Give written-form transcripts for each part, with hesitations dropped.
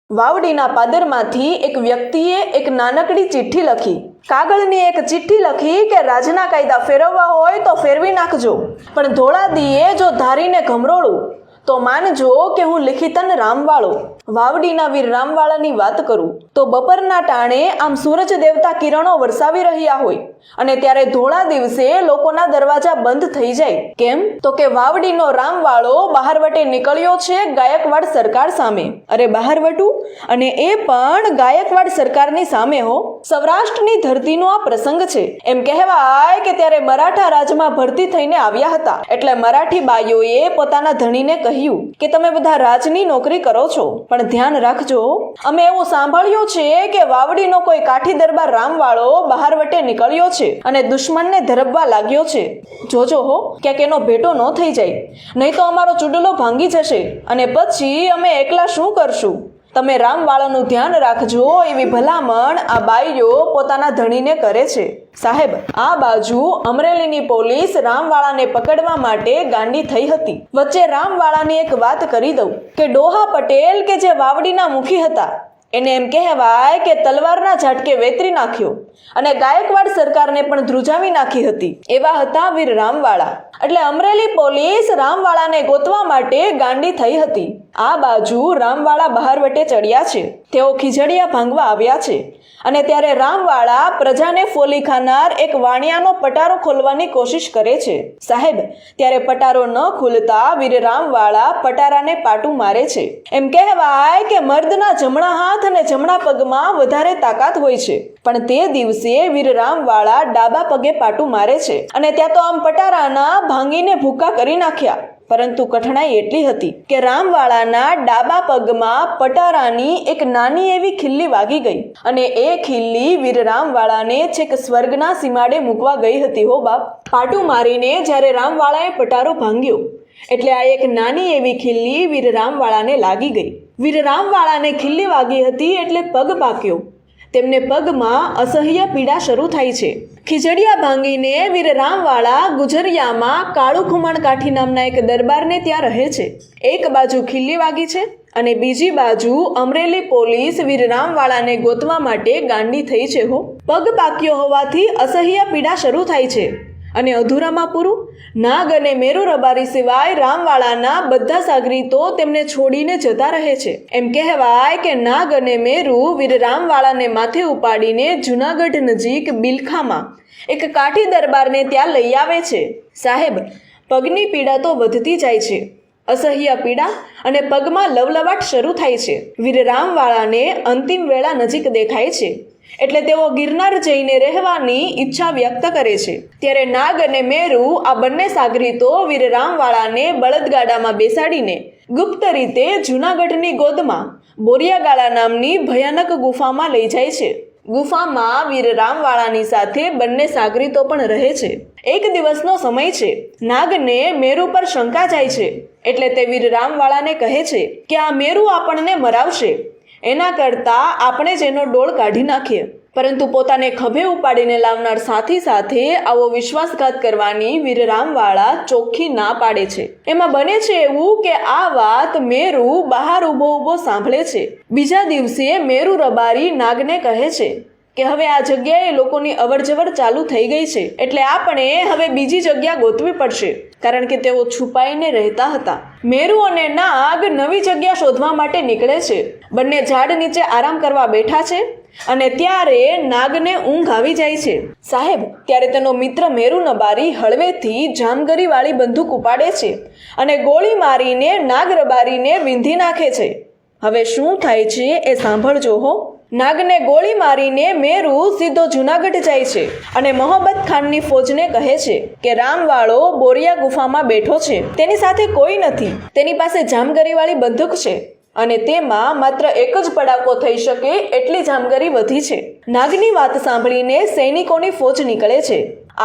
વાવડીના પાદરમાંથી એક વ્યક્તિએ એક નાનકડી ચિઠ્ઠી લખી. કાગળની એક ચિઠ્ઠી લખી કે રાજના કાયદા ફેરવવા હોય તો ફેરવી નાખજો, પણ ધોળાદીએ જો ધારીને ઘમરોળું તો માનજો કે હું લિખિતન રામવાળો. વાવડીના વીર રામવાળાની વાત કરું તો બપોરના ટાણે આમ સૂરજ દેવતા કિરણો વરસાવી રહ્યા હોય અને ત્યારે ધોળા દિવસે લોકોના દરવાજા બંધ થઈ જાય. કેમ તો કે વાવડીનો રામવાળો બહારવટે નીકળ્યો છે ગાયકવાડ સરકાર સામે. અરે બહારવટું, અને એ પણ ગાયકવાડ સરકારની સામે હો. સૌરાષ્ટ્રની ધરતીનો આ પ્રસંગ છે. એમ કહેવાય કે ત્યારે મરાઠા રાજમાં ભરતી થઈને આવ્યા હતા, એટલે મરાઠી બાઈઓએ પોતાના ધણીને કહ્યું કે તમે બધા રાજની નોકરી કરો છો, પણ ધ્યાન રાખજો, અમે એવું સાંભળ્યું છે કે વાવડીનો કોઈ કાઠી દરબાર રામવાળો બહારવટે નીકળ્યો છે અને દુશ્મનને ધરબવા લાગ્યો છે. જોજો હો, ક્યાંક એનો ભેટો ન થઈ જાય, નહીં તો અમારો ચૂડલો ભાંગી જશે અને પછી અમે એકલા શું કરશું. તમે રામવાળાનું ધ્યાન રાખજો એવી ભલામણ આ બાઈઓ પોતાના ધણીને કરે છે. સાહેબ, આ બાજુ અમરેલીની પોલીસ રામવાળાને પકડવા માટે ગાંડી થઈ હતી. વચ્ચે રામવાળાની એક વાત કરી દઉં કે ડોહા પટેલ કે જે વાવડીના મુખી હતા, એને એમ કહેવાય કે તલવારના ઝાટકે વેતરી નાખ્યો અને ગાયકવાડ સરકારને પણ ધ્રુજાવી નાખી હતી. એવા હતા વીર રામવાળા. એટલે અમરેલી પોલીસ રામવાળાને ગોતવા માટે ગાંડી થઈ હતી. આ બાજુ રામવાળા બહારવટે ચડ્યા છે, તેઓ ખીજડીયા ભાંગવા આવ્યા છે અને ત્યારે રામવાળા પ્રજાને ફોલી ખાનાર એક વાણિયાનો પટારો ખોલવાની કોશિશ કરે છે. સાહેબ, ત્યારે પટારો ન ખુલતા વીર રામવાળા પટારાને પાટું મારે છે. એમ કહેવાય કે મર્દના જમણા હાથ અને જમણા પગમાં વધારે તાકાત હોય છે, પણ તે દિવસે વીર રામવાળા ડાબા પગે પાટું મારે છે અને ત્યાં તો આમ પટારાના ભાંગીને ભૂકા કરી નાખ્યા. પરંતુ કઠણાઈ એટલી હતી કે રામવાળાના ડાબા પગમાં પટારાની એક નાની એવી ખિલ્લી વાગી ગઈ અને એ ખિલ્લી વીર રામવાળાને છેક સ્વર્ગના સીમાડે મૂકવા ગઈ હતી. હો બાપ, પાટું મારીને જ્યારે રામવાળાએ પટારો ભાંગ્યો એટલે આ એક નાની એવી ખિલ્લી વીર રામવાળાને લાગી ગઈ. વીર રામવાળાને ખિલ્લી વાગી હતી એટલે પગ પાક્યો. તેમને પગમાં અસહ્ય પીડા શરૂ થાય છે. ખીજડીયા ભાંગીને વીર રામવાળા ગુજરિયામાં કાળુ ખુમણ કાઠી નામના એક દરબારને ત્યાં રહે છે. એક બાજુ ખિલ્લી વાગી છે અને બીજી બાજુ અમરેલી પોલીસ વીર રામવાળાને ગોતવા માટે ગાંડી થઈ છે. હો, પગ પાક્યો હોવાથી અસહ્ય પીડા શરૂ થાય છે અને અધૂરામાં પૂરું. નાગ અને મેરુ રબારી સિવાય રામવાળાના બધા સાગરીતો તેમને છોડીને જતા રહે છે. એમ કહેવાય કે નાગ અને મેરુ વીર રામવાળાને માથે ઉપાડીને જુનાગઢ નજીક બિલખામાં એક કાઠી દરબારને ત્યાં લઈ આવે છે. સાહેબ, પગની પીડા તો વધતી જાય છે, અસહ્ય પીડા અને પગમાં લવલવાટ શરૂ થાય છે. વીર રામવાળાને અંતિમ વેળા નજીક દેખાય છે એટલે તેઓ ગિરનાર જઈને રહેવાની ઈચ્છા વ્યક્ત કરે છે. ત્યારે નાગ અને મેરુ આ બંને સાગરીતો વીર રામવાળાને બળદગાડામાં બેસાડીને ગુપ્ત રીતે જૂનાગઢની ગોદમાં બોરિયાગાળા નામની ભયાનક ગુફામાં લઈ જાય છે. ગુફામાં વીર રામવાળાની સાથે બંને સાગરીતો પણ રહે છે. એક દિવસનો સમય છે. નાગને મેરુ પર શંકા જાય છે એટલે તે વીર રામવાળાને કહે છે કે આ મેરુ આપણને મરાવશે, એના કરતા આપણે જ એનો ડોળ કાઢી નાખીએ. પરંતુ પોતાને ખભે ઉપાડીને લાવનાર સાથી સાથે આવો વિશ્વાસઘાત કરવાની વીર રામવાળા ચોખ્ખી ના પાડે છે. એમાં બને છે એવું કે આ વાત મેરુ બહાર ઊભો સાંભળે છે. બીજા દિવસે મેરુ રબારી નાગને કહે છે કે હવે આ જગ્યાએ લોકોની અવરજવર ચાલુ થઈ ગઈ છે, એટલે આપણે હવે બીજી જગ્યા ગોતવી પડશે, કારણ કે તેઓ છુપાઈને રહેતા હતા. મેરુ અને નાગ નવી જગ્યા શોધવા માટે નીકળે છે. બંને ઝાડ નીચે આરામ કરવા બેઠા છે અને ત્યારે નાગને ઊંઘ આવી જાય છે. સાહેબ, ત્યારે તેનો મિત્ર મેરુ રબારી હળવેથી જામગરી વાળી બંદૂક ઉપાડે છે અને ગોળી મારીને નાગ રબારીને વીંધી નાખે છે. હવે શું થાય છે એ સાંભળજો હો. નાગને ગોળી મારીને મેરુ સીધો જૂનાગઢ જાય છે અને મોહબ્બત ખાનની ફોજને કહે છે કે રામવાળો બોરિયા ગુફામાં બેઠો છે, તેની સાથે કોઈ નથી, તેની પાસે જામગરી વાળી બંદૂક છે અને તેમાં માત્ર એક જ પડાકો થઈ શકે એટલી જામગરી વધી છે. નાગની વાત સાંભળીને સૈનિકોની ફોજ નીકળે છે.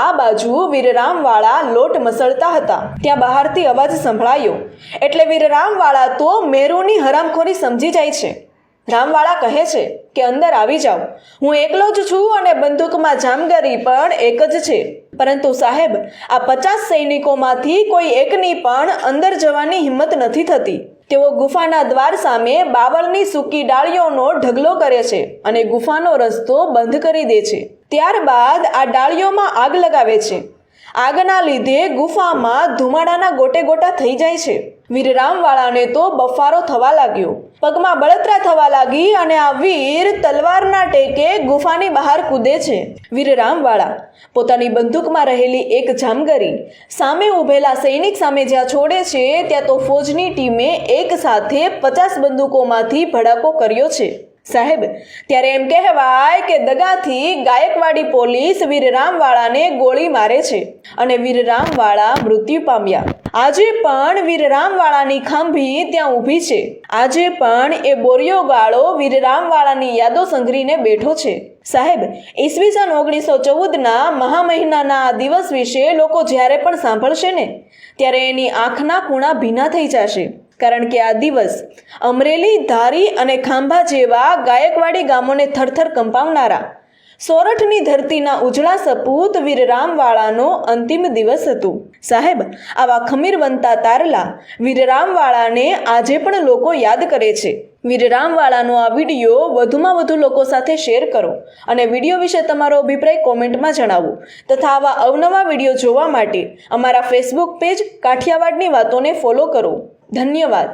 આ બાજુ વીર રામવાળા લોટ મસળતા હતા. ત્યાં બહારથી અવાજ સંભળાયો એટલે વીર રામવાળા તો મેરુની હરામખોરી સમજી જાય છે. રામવાળા કહે છે કે અંદર આવી જાઓ, હું એકલો જ છું અને બંદૂકમાં જામગરી પણ એક જ છે. પરંતુ સાહેબ, આ 50 સૈનિકોમાંથી કોઈ એકની પણ અંદર જવાની હિંમત નથી થતી. તેઓ ગુફાના દ્વાર સામે બાવળની સૂકી ડાળીઓનો ઢગલો કરે છે અને ગુફાનો રસ્તો બંધ કરી દે છે. ત્યારબાદ આ ડાળીઓમાં આગ લગાવે છે. આગના લીધે ગુફામાં ધુમાડાના ગોટે ગોટા થઈ જાય છે. વીરરામવાળાને તો બફારો થવા લાગ્યો, પગમાં બળતરા થવા લાગી અને આ વીર તલવારના ટેકે ગુફાની બહાર કૂદે છે. વીરરામવાળા પોતાની બંદૂકમાં રહેલી એક જામગરી સામે ઊભેલા સૈનિક સામે જ્યાં છોડે છે ત્યાં તો ફૌજની ટીમે એક સાથે 50 બંદૂકોમાંથી ભડાકો કર્યો છે. સાહેબ, ત્યારે એમ કહેવાય કે દગાથી ગાયકવાડી પોલીસ વીરરામવાળાને ગોળી મારે છે અને વીરરામવાળા મૃત્યુ પામ્યા. આજે પણ વીરરામવાળાની ખાંભી ત્યાં ઊભી છે. આજે પણ એ બોરિયો ગાળો વીરરામવાળાની યાદો સંઘરીને બેઠો છે. સાહેબ, ઈસવીસન 1914ના મહા મહિનાના આ દિવસ વિશે લોકો જ્યારે પણ સાંભળશે ને ત્યારે એની આંખના ખૂણા ભીના થઈ જશે. કારણ કે આ દિવસ અમરેલી, ધારી અને ખાંભા જેવા ગાયકવાડી ગામોને થરથર કંપાવનારા સોરઠની ધરતીના ઉજળા સપૂત વીરરામવાળાનો અંતિમ દિવસ હતું. સાહેબ, આવા ખમીરવંતા તારલા વીરરામવાળાને આજે પણ લોકો યાદ કરે છે. વીરરામવાળાનો આ વિડીયો વધુમાં વધુ લોકો સાથે શેર કરો અને વિડીયો વિશે તમારો અભિપ્રાય કોમેન્ટમાં જણાવો તથા આવા અવનવા વિડીયો જોવા માટે અમારા ફેસબુક પેજ કાઠિયાવાડની વાતોને ફોલો કરો. ધન્યવાદ.